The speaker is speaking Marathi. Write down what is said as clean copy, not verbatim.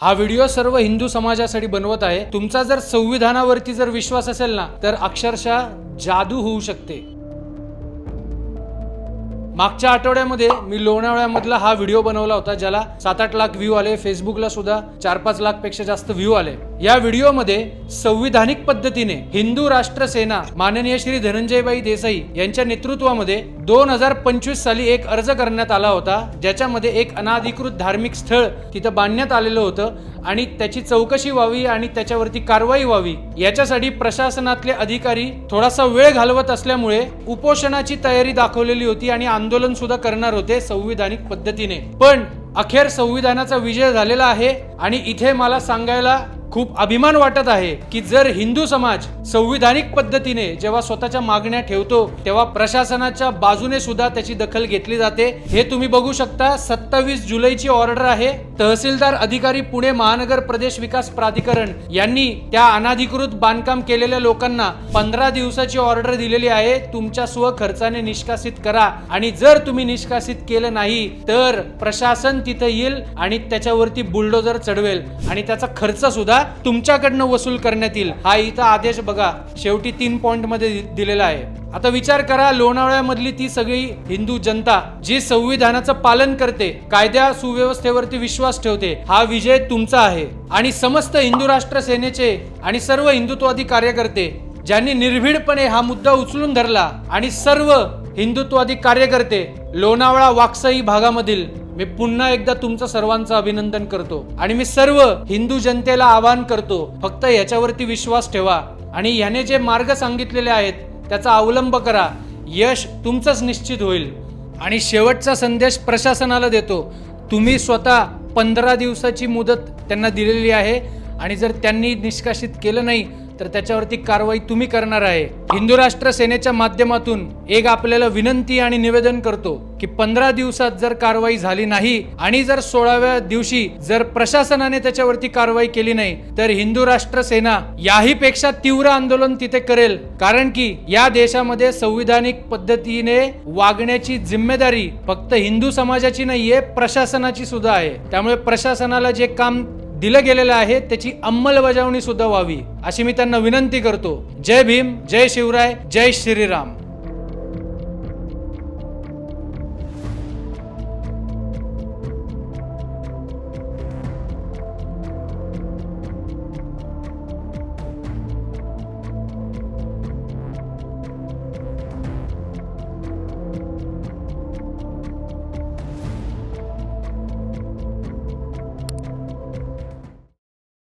हा व्हिडिओ सर्व हिंदू समाजासाठी बनवत आहे। तुमचा जर संविधानावरती जर विश्वास असेल ना तर अक्षरशः जादू होऊ शकते। मागच्या आठवड्यामध्ये मी लोणावळ्यामधला हा व्हिडिओ बनवला होता, ज्याला 7-8 लाख व्ह्यू आले। फेसबुकला सुद्धा 4-5 लाख पेक्षा जास्त व्ह्यू आले। या व्हिडिओमध्ये संविधानिक पद्धतीने हिंदू राष्ट्र सेना माननीय श्री धनंजयभाई देसाई यांच्या नेतृत्वामध्ये 2025 साली एक अर्ज करण्यात आला होता, ज्याच्यामध्ये एक अनाधिकृत धार्मिक स्थळ तिथं बांधण्यात आलेलं होतं आणि त्याची चौकशी व्हावी आणि त्याच्यावरती कारवाई व्हावी याच्यासाठी प्रशासनातले अधिकारी थोडासा वेळ घालवत असल्यामुळे उपोषणाची तयारी दाखवलेली होती आणि आंदोलन सुद्धा करणार होते संविधानिक पद्धतीने। पण अखेर संविधानाचा विजय झालेला आहे आणि इथे मला सांगायला खूप अभिमान वाटत आहे की जर हिंदू समाज संविधानिक पद्धतीने जेव्हा स्वतःच्या मागण्या ठेवतो तेव्हा प्रशासनाच्या बाजूने सुद्धा त्याची दखल घेतली जाते। हे तुम्ही बघू शकता, 27 जुलैची ऑर्डर आहे। तहसीलदार अधिकारी पुणे महानगर प्रदेश विकास प्राधिकरण यांनी त्या अनाधिकृत बांधकाम केलेल्या लोकांना 15 दिवसाची ऑर्डर दिलेली आहे, तुमच्या स्वखर्चाने निष्कासित करा आणि जर तुम्ही निष्कासित केलं नाही तर प्रशासन तिथे येईल आणि त्याच्यावरती बुलडोजर चढवेल आणि त्याचा खर्च सुद्धा तुमच्याकडनं वसूल करण्यात येईल। हा इथं आदेश बघा, शेवटी 3 पॉइंट मध्ये दिलेला आहे। आता विचार करा, लोणावळ्यामधली ती सगळी हिंदू जनता जी संविधानाचं पालन करते, कायदा सुव्यवस्थेवरती विश्वास ठेवते, हा विजय तुमचा आहे। आणि समस्त हिंदू राष्ट्र सेनेचे आणि सर्व हिंदुत्ववादी कार्यकर्ते ज्यांनी निर्भीडपणे हा मुद्दा उचलून धरला आणि सर्व हिंदुत्ववादी कार्यकर्ते लोणावळा वाकसाई भागामधील मी पुन्हा एकदा तुमचं सर्वांचं अभिनंदन करतो आणि मी सर्व हिंदू जनतेला आवाहन करतो, फक्त याच्यावरती विश्वास ठेवा आणि याने जे मार्ग सांगितलेले आहेत त्याचा अवलंब करा, यश तुमचंच निश्चित होईल। आणि शेवटचा संदेश प्रशासनाला देतो, तुम्ही स्वतः 15 दिवसाची मुदत त्यांना दिलेली आहे आणि जर त्यांनी निष्कासित केलं नाही तर त्याच्यावरती कारवाई तुम्ही करणार आहे। हिंदू राष्ट्र सेनेच्या माध्यमातून एक आपल्याला विनंती आणि निवेदन करतो की 15 दिवसात जर कारवाई झाली नाही आणि जर 16व्या दिवशी जर प्रशासनाने त्याच्यावरती कारवाई केली नाही तर हिंदू राष्ट्र सेना याही पेक्षा तीव्र आंदोलन तिथे करेल, कारण की या देशामध्ये संविधानिक पद्धतीने वागण्याची जिम्मेदारी फक्त हिंदू समाजाची नाहीये, प्रशासनाची सुद्धा आहे। त्यामुळे प्रशासनाला जे काम दिलं गेलेलं आहे त्याची अंमलबजावणी सुद्धा व्हावी अशी मी त्यांना विनंती करतो। जय भीम, जय शिवराय, जय श्रीराम।